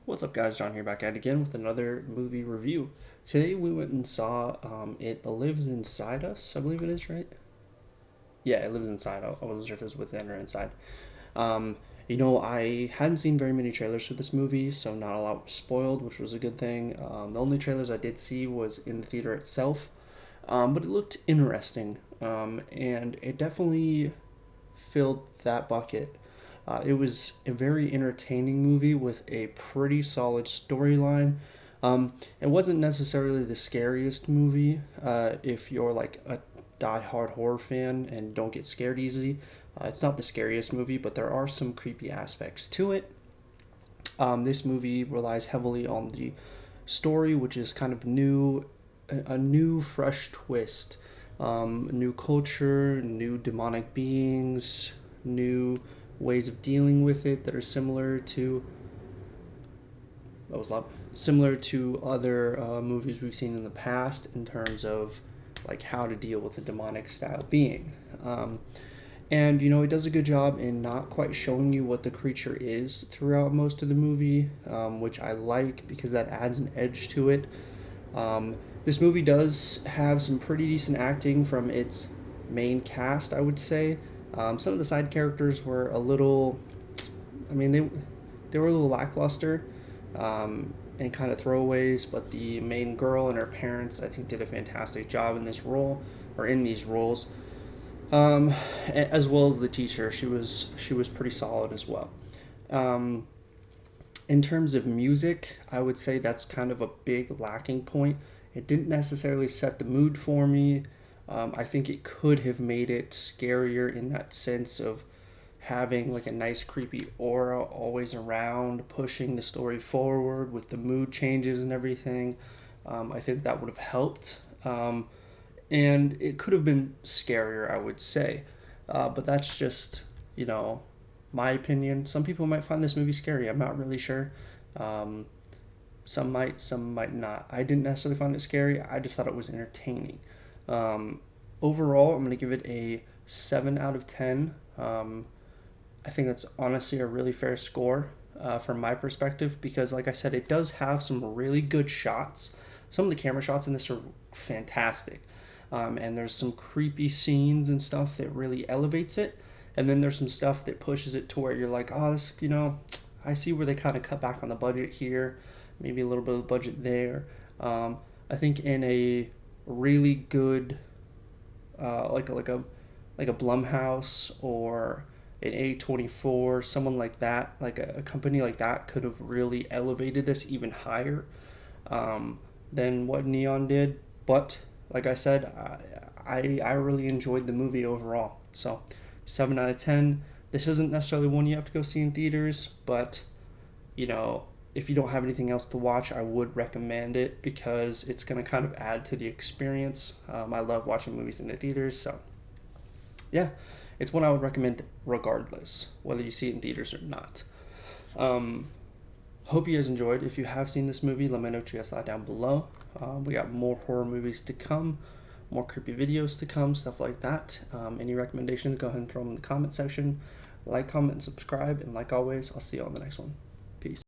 What's up, guys? John here, back at it again with another movie review. Today we went and saw It Lives Inside Us, I believe it is, right? Yeah, It Lives Inside. I wasn't sure if it was within or inside. I hadn't seen very many trailers for this movie, so not a lot was spoiled, which was a good thing. The only trailers I did see was in the theater itself, but it looked interesting, and it definitely filled that bucket. It was a very entertaining movie with a pretty solid storyline. It wasn't necessarily the scariest movie if you're like a die-hard horror fan and don't get scared easily. It's not the scariest movie, but there are some creepy aspects to it. This movie relies heavily on the story, which is kind of a new, fresh twist. New culture, new demonic beings, new ways of dealing with it that are that was loud similar to other movies we've seen in the past in terms of like how to deal with a demonic style being. And it does a good job in not quite showing you what the creature is throughout most of the movie, which I like because that adds an edge to it. This movie does have some pretty decent acting from its main cast, I would say. Some of the side characters were a little, I mean, they were a little lackluster, and kind of throwaways. But the main girl and her parents, I think, did a fantastic job in this role or in these roles, as well as the teacher. She was pretty solid as well. Um, in terms of music, I would say that's kind of a big lacking point. It didn't necessarily set the mood for me. I think it could have made it scarier in that sense of having like a nice creepy aura always around, pushing the story forward with the mood changes and everything. I think that would have helped. And it could have been scarier, I would say. But that's just, you know, my opinion. Some people might find this movie scary. I'm not really sure. Um, some might not. I didn't necessarily find it scary. I just thought it was entertaining. Overall, I'm going to give it a 7 out of 10. I think that's honestly a really fair score from my perspective because, like I said, it does have some really good shots. Some of the camera shots in this are fantastic. And there's some creepy scenes and stuff that really elevates it. And then there's some stuff that pushes it to where you're like, oh, I see where they kind of cut back on the budget here, maybe a little bit of budget there. I think in a really good, like a Blumhouse or an A24, someone like that, like a company like that could have really elevated this even higher than what Neon did. But like I said, I really enjoyed the movie overall. So 7 out of 10. This isn't necessarily one you have to go see in theaters, but you know, if you don't have anything else to watch, I would recommend it because it's going to kind of add to the experience. I love watching movies in the theaters, so yeah, it's one I would recommend regardless, whether you see it in theaters or not. Um, Hope you guys enjoyed. If you have seen this movie, let me know what you guys thought down below. We got more horror movies to come, more creepy videos to come, stuff like that. Any recommendations, go ahead and throw them in the comment section. Like, comment, and subscribe. And like always, I'll see you on the next one. Peace.